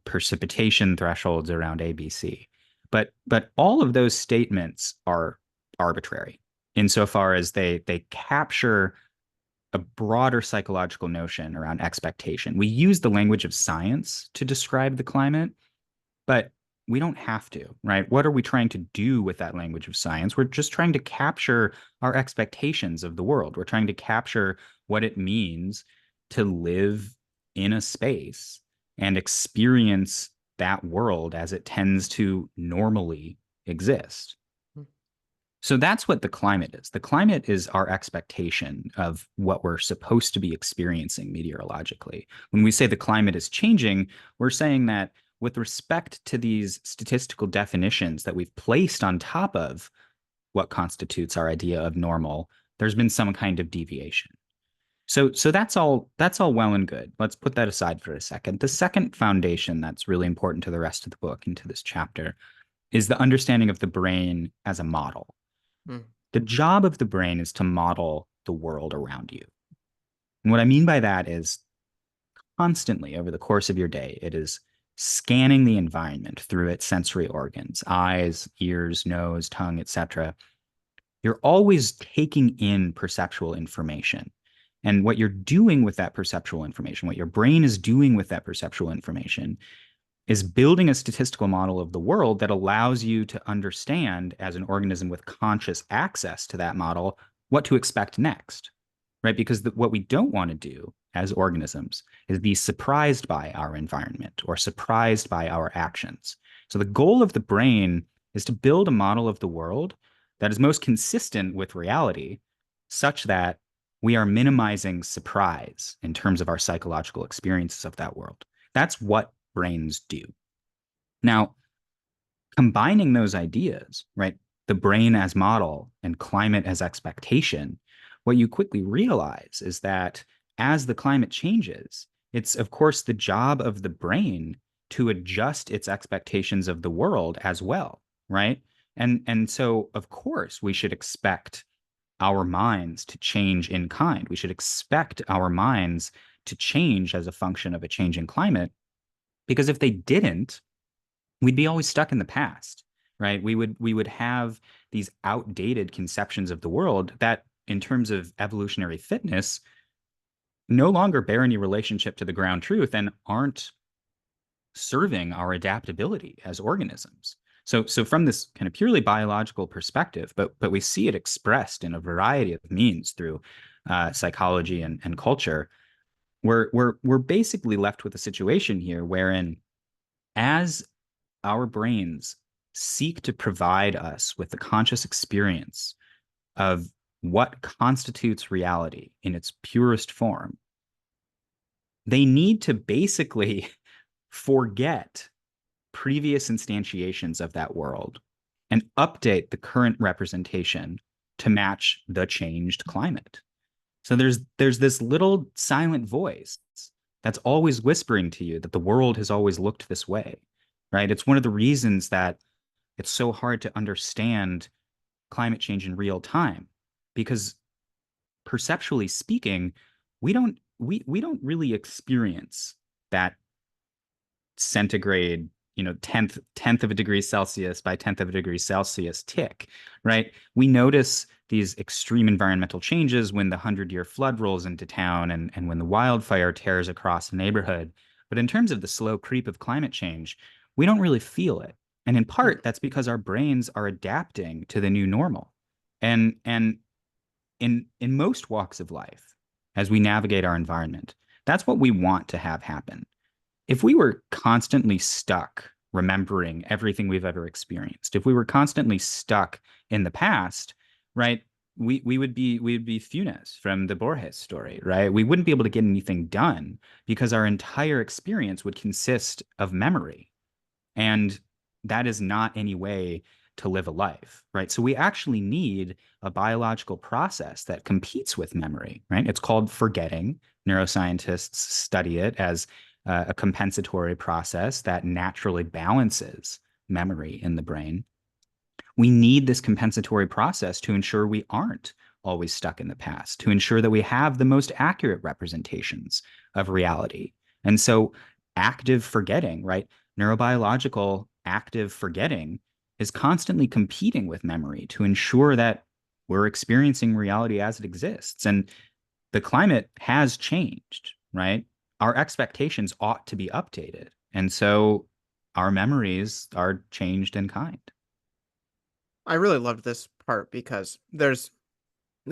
precipitation thresholds around ABC. But all of those statements are arbitrary insofar as they capture a broader psychological notion around expectation. We use the language of science to describe the climate, but we don't have to, right? What are we trying to do with that language of science? We're just trying to capture our expectations of the world. We're trying to capture what it means to live in a space and experience that world as it tends to normally exist. So that's what the climate is. The climate is our expectation of what we're supposed to be experiencing meteorologically. When we say the climate is changing, we're saying that with respect to these statistical definitions that we've placed on top of what constitutes our idea of normal, there's been some kind of deviation. So that's all well and good. Let's put that aside for a second. The second foundation that's really important to the rest of the book and to this chapter is the understanding of the brain as a model. Hmm. The job of the brain is to model the world around you. And what I mean by that is constantly over the course of your day, it is scanning the environment through its sensory organs, eyes, ears, nose, tongue, etc. You're always taking in perceptual information. And what you're doing with that perceptual information, what your brain is doing with that perceptual information, is building a statistical model of the world that allows you to understand, as an organism with conscious access to that model, what to expect next, right? Because what we don't want to do as organisms is be surprised by our environment or surprised by our actions. So the goal of the brain is to build a model of the world that is most consistent with reality, such that we are minimizing surprise in terms of our psychological experiences of that world. That's what brains do. Now, combining those ideas, right, the brain as model and climate as expectation, what you quickly realize is that as the climate changes, it's of course the job of the brain to adjust its expectations of the world as well, right? And so of course we should expect our minds to change in kind. We should expect our minds to change as a function of a changing climate, because if they didn't, we'd be always stuck in the past, right? We would have these outdated conceptions of the world that, in terms of evolutionary fitness, no longer bear any relationship to the ground truth and aren't serving our adaptability as organisms. So from this kind of purely biological perspective, but we see it expressed in a variety of means through psychology and culture. We're basically left with a situation here wherein, as our brains seek to provide us with the conscious experience of what constitutes reality in its purest form, they need to basically forget previous instantiations of that world and update the current representation to match the changed climate. So there's this little silent voice that's always whispering to you that the world has always looked this way, right? It's one of the reasons that it's so hard to understand climate change in real time, because perceptually speaking, we don't really experience that centigrade, tenth of a degree Celsius by tenth of a degree Celsius tick, right? We notice these extreme environmental changes when the 100-year flood rolls into town, and when the wildfire tears across a neighborhood. But in terms of the slow creep of climate change, we don't really feel it. And in part, that's because our brains are adapting to the new normal. And in most walks of life, as we navigate our environment, that's what we want to have happen. If we were constantly stuck remembering everything we've ever experienced, if we were constantly stuck in the past, right, we would be Funes from the Borges story, right? We wouldn't be able to get anything done because our entire experience would consist of memory. And that is not any way to live a life, right? So we actually need a biological process that competes with memory, right? It's called forgetting. Neuroscientists study it as a compensatory process that naturally balances memory in the brain. We need this compensatory process to ensure we aren't always stuck in the past, to ensure that we have the most accurate representations of reality. And so, active forgetting, right? Neurobiological active forgetting is constantly competing with memory to ensure that we're experiencing reality as it exists. And the climate has changed, right? Our expectations ought to be updated. And so our memories are changed in kind. I really loved this part because there's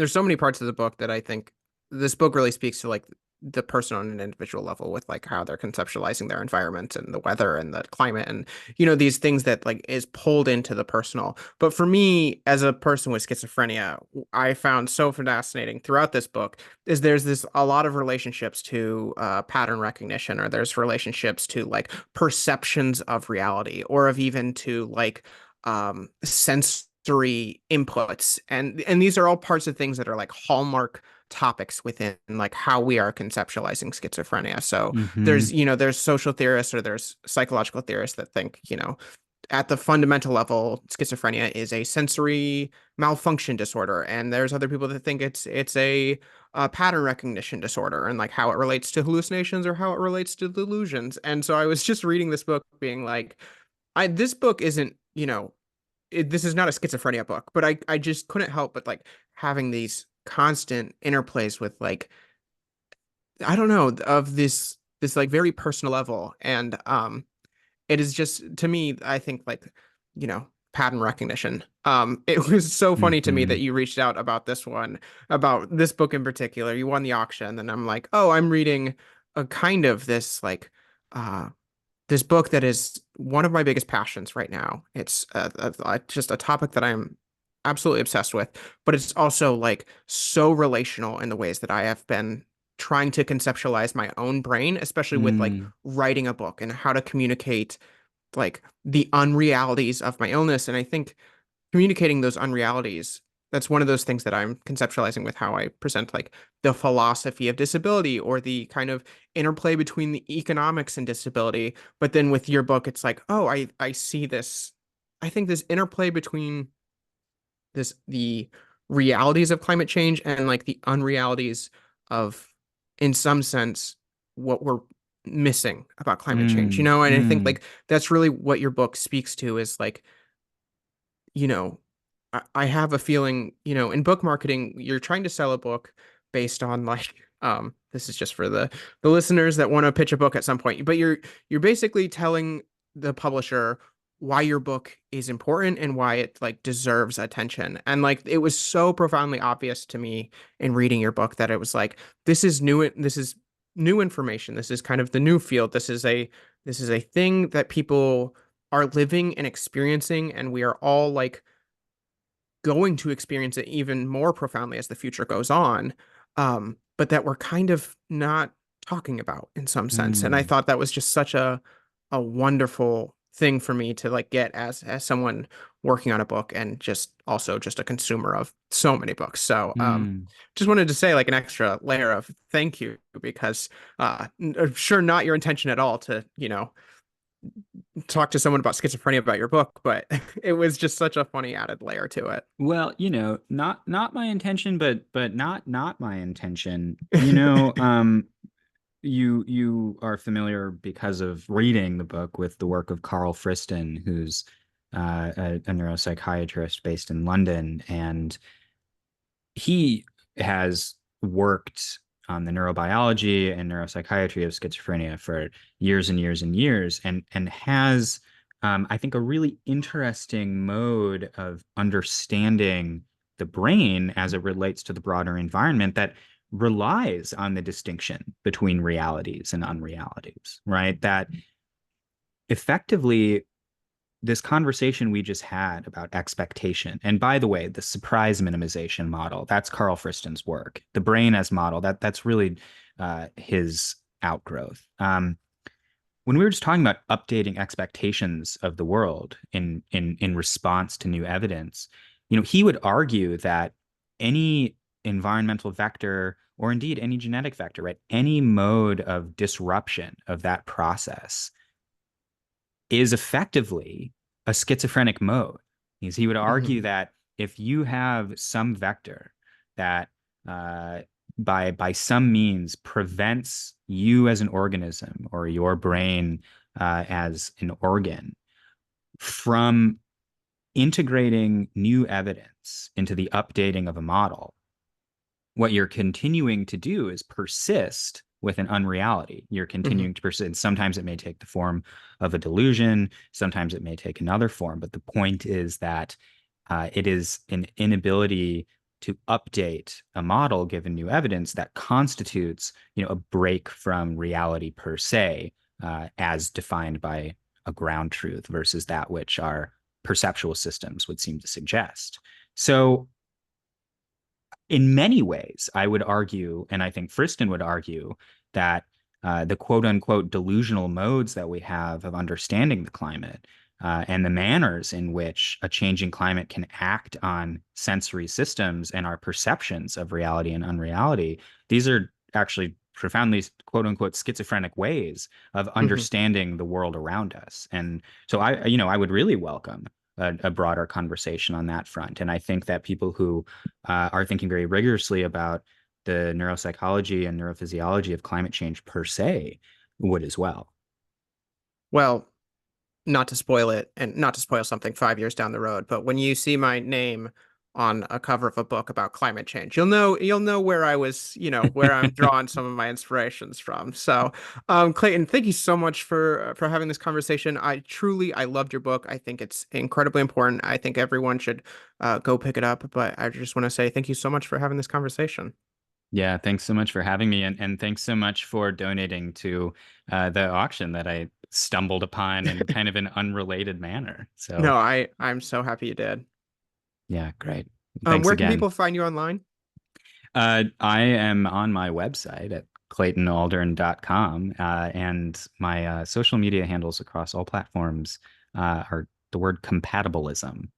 so many parts of the book that I think this book really speaks to like the person on an individual level with like how they're conceptualizing their environment and the weather and the climate and these things that like is pulled into the personal. But for me as a person with schizophrenia, I found so fascinating throughout this book is there's this a lot of relationships to pattern recognition, or there's relationships to like perceptions of reality, or of even to like sensory inputs, and these are all parts of things that are like hallmark topics within like how we are conceptualizing schizophrenia. So Mm-hmm. there's social theorists or there's psychological theorists that think at the fundamental level schizophrenia is a sensory malfunction disorder, and there's other people that think it's a pattern recognition disorder, and like how it relates to hallucinations or how it relates to delusions. And so I was just reading this book being like, this book isn't, this is not a schizophrenia book, but I just couldn't help but like having these constant interplays with like, I don't know, of this like very personal level. And it is just, to me, I think like, pattern recognition. It was so funny to me Mm-hmm. that you reached out about this one, about this book in particular. You won the auction, and I'm like, oh, I'm reading a kind of this like uh this book that is one of my biggest passions right now. It's just a topic that I'm absolutely obsessed with, but it's also like so relational in the ways that I have been trying to conceptualize my own brain, especially with like Mm, writing a book and how to communicate like the unrealities of my illness. And I think communicating those unrealities, that's one of those things that I'm conceptualizing with how I present like the philosophy of disability, or the kind of interplay between the economics and disability. But then with your book, it's like, oh, I see this. I think this interplay between the realities of climate change and like the unrealities of, in some sense, what we're missing about climate change, mm, and I think mm, like that's really what your book speaks to, is like, you know, I have a feeling, in book marketing, you're trying to sell a book based on like, this is just for the listeners that want to pitch a book at some point, but you're basically telling the publisher why your book is important and why it like deserves attention. And like it was so profoundly obvious to me in reading your book that it was like, this is new information. This is kind of the new field. This is a thing that people are living and experiencing, and we are all like going to experience it even more profoundly as the future goes on, but that we're kind of not talking about in some sense. And I mm, thought that was just such a wonderful thing for me to like get as someone working on a book, and just also just a consumer of so many books. So mm. just wanted to say like an extra layer of thank you, because sure, not your intention at all to talk to someone about schizophrenia about your book, but it was just such a funny added layer to it. Well, not my intention, but not my intention. You are familiar because of reading the book with the work of Carl Friston, who's a neuropsychiatrist based in London, and he has worked on the neurobiology and neuropsychiatry of schizophrenia for years and years and years, and has I think, a really interesting mode of understanding the brain as it relates to the broader environment that relies on the distinction between realities and unrealities, right? That effectively, this conversation we just had about expectation, and by the way, the surprise minimization model, that's Carl Friston's work. The brain as model, that's really his outgrowth. When we were just talking about updating expectations of the world in response to new evidence, he would argue that any environmental vector, or indeed any genetic vector, right, any mode of disruption of that process is effectively a schizophrenic mode. Because he would argue Hmm. that if you have some vector that uh, by some means prevents you as an organism, or your brain as an organ, from integrating new evidence into the updating of a model, what you're continuing to do is persist with an unreality. You're Hmm. continuing to persist. Sometimes it may take the form of a delusion. Sometimes it may take another form. But the point is that it is an inability to update a model given new evidence that constitutes, a break from reality per se, as defined by a ground truth versus that which our perceptual systems would seem to suggest. So in many ways, I would argue, and I think Friston would argue, that the quote unquote delusional modes that we have of understanding the climate, and the manners in which a changing climate can act on sensory systems and our perceptions of reality and unreality, these are actually profoundly quote unquote schizophrenic ways of Hmm. understanding the world around us. And so I would really welcome a broader conversation on that front. And I think that people who are thinking very rigorously about the neuropsychology and neurophysiology of climate change per se would as well. Well, not to spoil it and not to spoil something 5 years down the road, but when you see my name on a cover of a book about climate change, you'll know where I was, where I'm drawing some of my inspirations from. So, Clayton, thank you so much for having this conversation. I loved your book. I think it's incredibly important. I think everyone should go pick it up. But I just want to say thank you so much for having this conversation. Yeah, thanks so much for having me, and thanks so much for donating to the auction that I stumbled upon in kind of an unrelated manner. So No, I'm so happy you did. yeah, great. Thanks Where can again. people find you online? I am on my website at claytonaldern.com, and my social media handles across all platforms are the word compatibilism,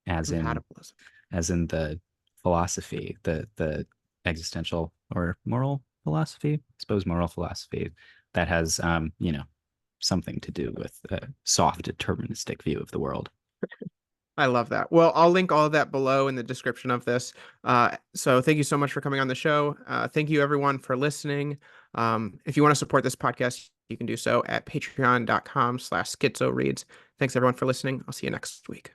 as in Compatibilism. the philosophy, the existential or moral philosophy, I suppose moral philosophy that has something to do with a soft deterministic view of the world. I love that. Well, I'll link all of that below in the description of this. So thank you so much for coming on the show. Thank you everyone for listening. If you want to support this podcast, you can do so at patreon.com/schizoreads. Thanks everyone for listening. I'll see you next week.